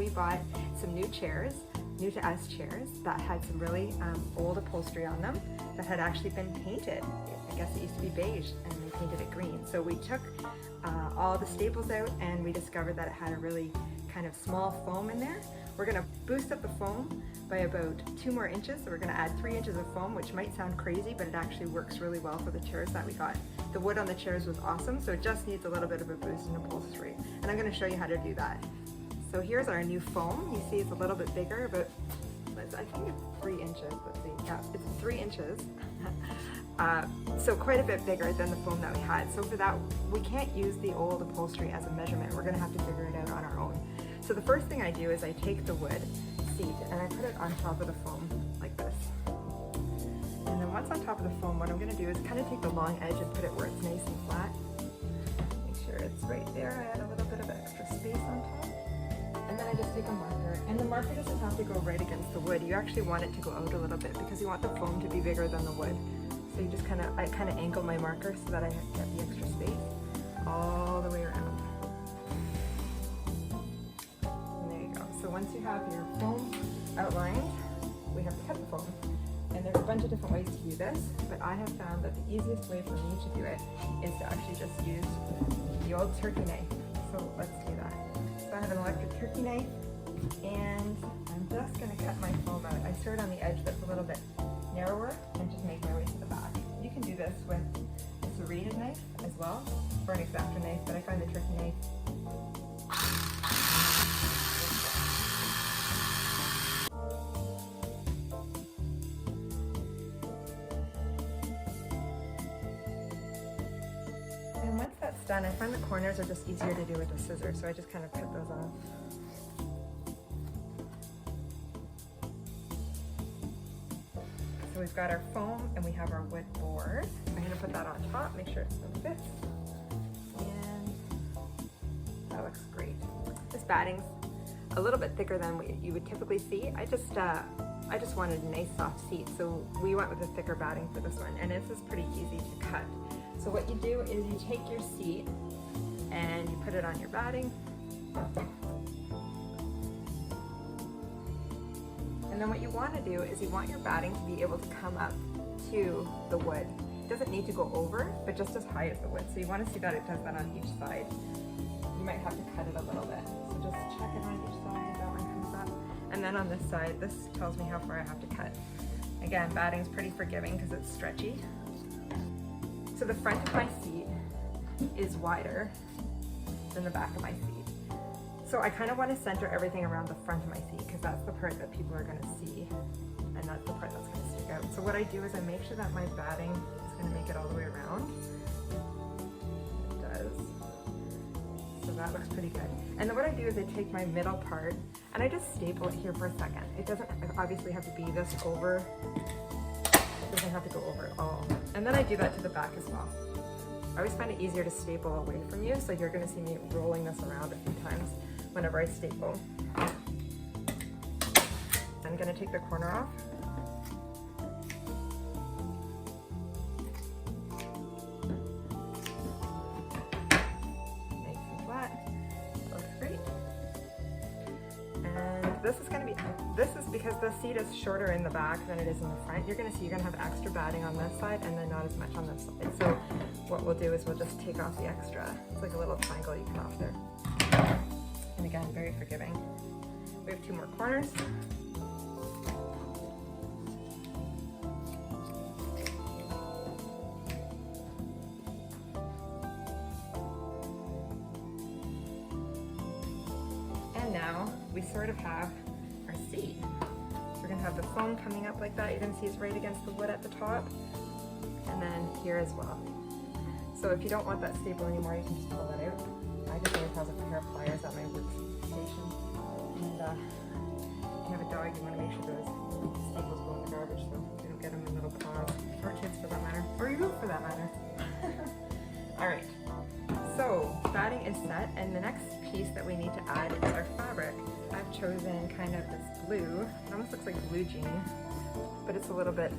we bought some new chairs, new to us chairs, that had some really old upholstery on them that had actually been painted. I guess it used to be beige and they painted it green. So we took all the staples out and we discovered that it had a really kind of small foam in there. We're gonna boost up the foam by about 2 more inches. So we're gonna add 3 inches of foam, which might sound crazy, but it actually works really well for the chairs that we got. The wood on the chairs was awesome, so it just needs a little bit of a boost in upholstery. And I'm gonna show you how to do that. So here's our new foam. You see it's a little bit bigger, but I think it's 3 inches. Let's see, yeah, it's 3 inches. So quite a bit bigger than the foam that we had. So for that, we can't use the old upholstery as a measurement. We're gonna have to figure it out on our own. So the first thing I do is I take the wood seat and I put it on top of the foam like this. And then once on top of the foam, what I'm gonna do is kind of take the long edge and put it where it's nice and flat. Make sure it's right there. I add a little bit of extra space on top. And then I just take a marker. And the marker doesn't have to go right against the wood. You actually want it to go out a little bit because you want the foam to be bigger than the wood. So you just I kind of angle my marker so that I get the extra space all the way around. And there you go. So once you have your foam outlined, we have to cut the foam. And there's a bunch of different ways to do this, but I have found that the easiest way for me to do it is to actually just use the old turkey knife. So let's do that. So I have an electric turkey knife, and I'm just going to cut my foam out. I start on the edge that's a little bit narrower and just make my way to the back. You can do this with a serrated knife as well, or an X-Acto knife, but I find the turkey knife and once that's done, I find the corners are just easier to do with a scissor, so I just kind of cut those off. So we've got our foam and we have our wood board. I'm going to put that on top, make sure it still fits. And that looks great. This batting's a little bit thicker than what you would typically see. I just wanted a nice soft seat, so we went with a thicker batting for this one, and this is pretty easy to cut. So what you do is you take your seat and you put it on your batting. And then what you want to do is you want your batting to be able to come up to the wood. It doesn't need to go over, but just as high as the wood. So you want to see that it does that on each side. You might have to cut it a little bit. So just check it on each side, that one comes up. And then on this side, this tells me how far I have to cut. Again, batting's pretty forgiving because it's stretchy. So the front of my seat is wider than the back of my seat. So I kind of want to center everything around the front of my seat because that's the part that people are going to see, and that's the part that's going to stick out. So what I do is I make sure that my batting is going to make it all the way around. It does. So that looks pretty good. And then what I do is I take my middle part and I just staple it here for a second. It doesn't obviously have to be this over. It doesn't have to go over at all. And then I do that to the back as well. I always find it easier to staple away from you, so you're going to see me rolling this around a few times whenever I staple. I'm going to take the corner off. Nice and flat. Looks great. And this is going to be, this is because the seat is shorter in the back than it is in the front. You're going to see you're going to have extra batting on this side and then not as much on this side. So what we'll do is we'll just take off the extra. It's like a little triangle you cut off there. And again, very forgiving. We have 2 more corners. And now we sort of have our seat. So we're gonna have the foam coming up like that. You're gonna see it's right against the wood at the top. And then here as well. So if you don't want that staple anymore, you can just pull that out. I just always have a pair of pliers at my workstation. And if you have a dog, you want to make sure those staples go in the garbage so you don't get them in little paws. Or kids for that matter. Or you for that matter. Alright, so batting is set, and the next piece that we need to add is our fabric. I've chosen kind of this blue. It almost looks like blue jean, but it's a little bit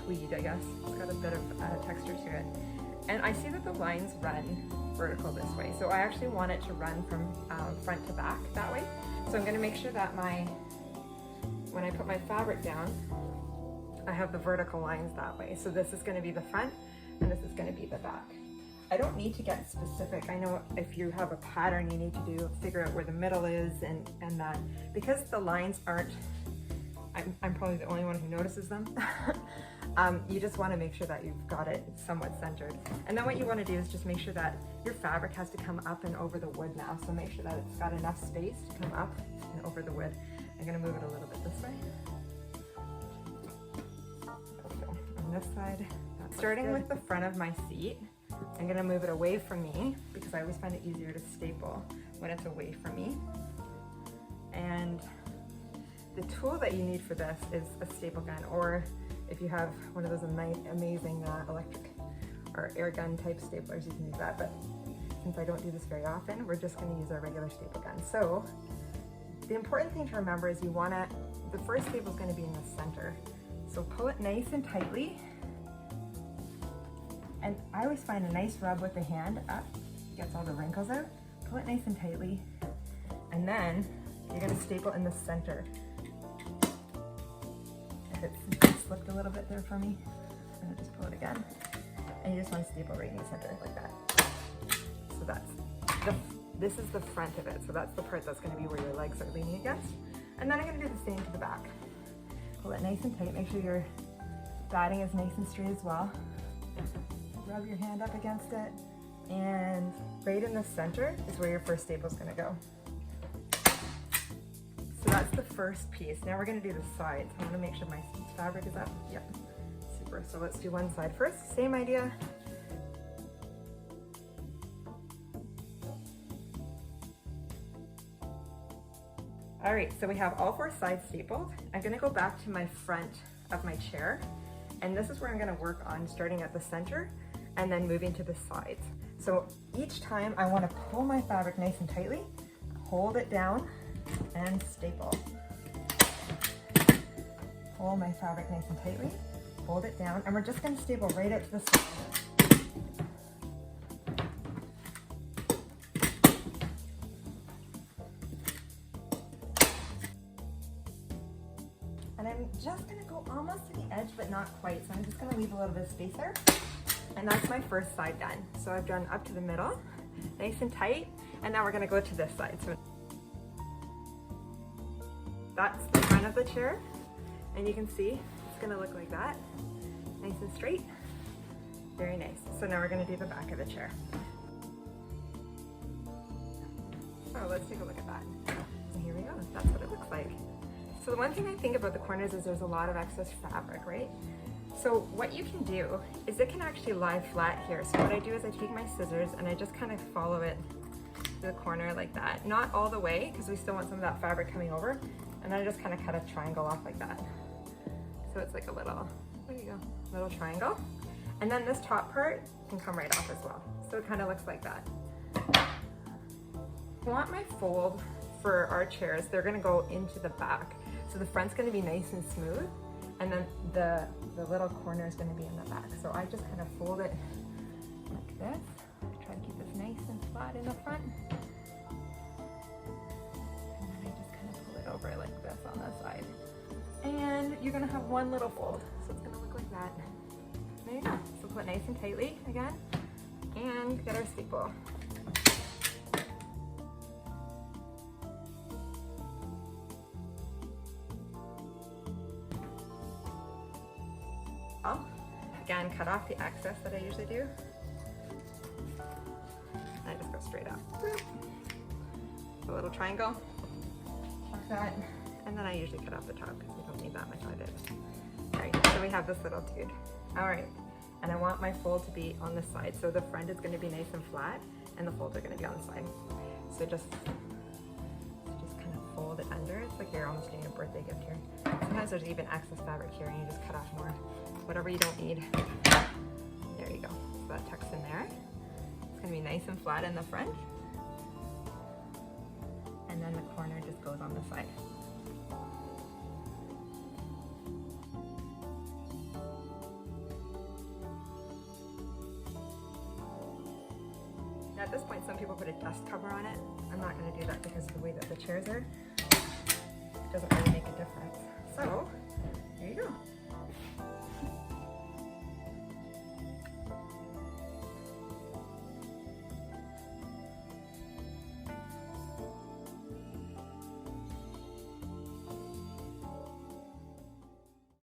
tweed, I guess. It's got a bit of texture to it. And I see that the lines run vertical this way. So I actually want it to run from front to back that way. So I'm gonna make sure that when I put my fabric down, I have the vertical lines that way. So this is gonna be the front and this is gonna be the back. I don't need to get specific. I know if you have a pattern, you need to figure out where the middle is and that. Because the lines aren't, I'm probably the only one who notices them. You just want to make sure that you've got it somewhat centered. And then what you want to do is just make sure that your fabric has to come up and over the wood now. So make sure that it's got enough space to come up and over the wood. I'm going to move it a little bit this way. So on this side, starting with the front of my seat, I'm going to move it away from me because I always find it easier to staple when it's away from me. And the tool that you need for this is a staple gun, or if you have one of those amazing electric or air gun type staplers, you can use that. But since I don't do this very often, we're just going to use our regular staple gun. So the important thing to remember is the first staple is going to be in the center. So pull it nice and tightly. And I always find a nice rub with the hand up, gets all the wrinkles out. Pull it nice and tightly. And then you're going to staple in the center. If it slipped a little bit there for me, I'm going to just pull it again. And you just want to staple right in the center like that. So this is the front of it. So that's the part that's going to be where your legs are leaning against. And then I'm going to do the same to the back. Pull it nice and tight. Make sure your batting is nice and straight as well. Rub your hand up against it. And right in the center is where your first staple is going to go. So that's the first piece. Now we're going to do the sides. I want to make sure my fabric is up. Yep, super. So let's do one side first. Same idea. All right, so we have all 4 sides stapled. I'm going to go back to my front of my chair, and this is where I'm going to work on starting at the center and then moving to the sides. So each time I want to pull my fabric nice and tightly, hold it down, and staple. Pull my fabric nice and tightly, hold it down, and we're just going to staple right up to the side. And I'm just going to go almost to the edge, but not quite. So I'm just going to leave a little bit of space there. And that's my first side done. So I've done up to the middle, nice and tight, and now we're going to go to this side. So that's the front of the chair, and you can see it's going to look like that, nice and straight, very nice. So now we're going to do the back of the chair. So let's take a look at that. And here we go, that's what it looks like. So the one thing I think about the corners is there's a lot of excess fabric, right? So what you can do is it can actually lie flat here. So what I do is I take my scissors and I just kind of follow it to the corner like that. Not all the way, because we still want some of that fabric coming over. And then I just kind of cut a triangle off like that. So it's like a little, there you go, little triangle. And then this top part can come right off as well. So it kind of looks like that. I want my fold for our chairs, they're gonna go into the back. So the front's gonna be nice and smooth, and then the little corner is gonna be in the back. So I just kind of fold it like this. Try to keep this nice and flat in the front. And then I just kind of pull it over like this on the side. And you're gonna have one little fold. So it's gonna look like that. There you go. So pull it nice and tightly again, and get our staple. Again, cut off the excess that I usually do. And I just go straight up. A little triangle, like that. And then I usually cut off the top because we don't need that much of it. All right, so we have this little dude. All right, and I want my fold to be on the side. So the front is gonna be nice and flat, and the folds are gonna be on the side. So just kind of fold it under. It's like you're almost doing a birthday gift here. Sometimes there's even excess fabric here and you just cut off more. Whatever you don't need. There you go. So that tucks in there. It's gonna be nice and flat in the front. And then the corner just goes on the side. at this point, some people put a dust cover on it. I'm not going to do that because of the way that the chairs are. It doesn't really make a difference. So, there you go.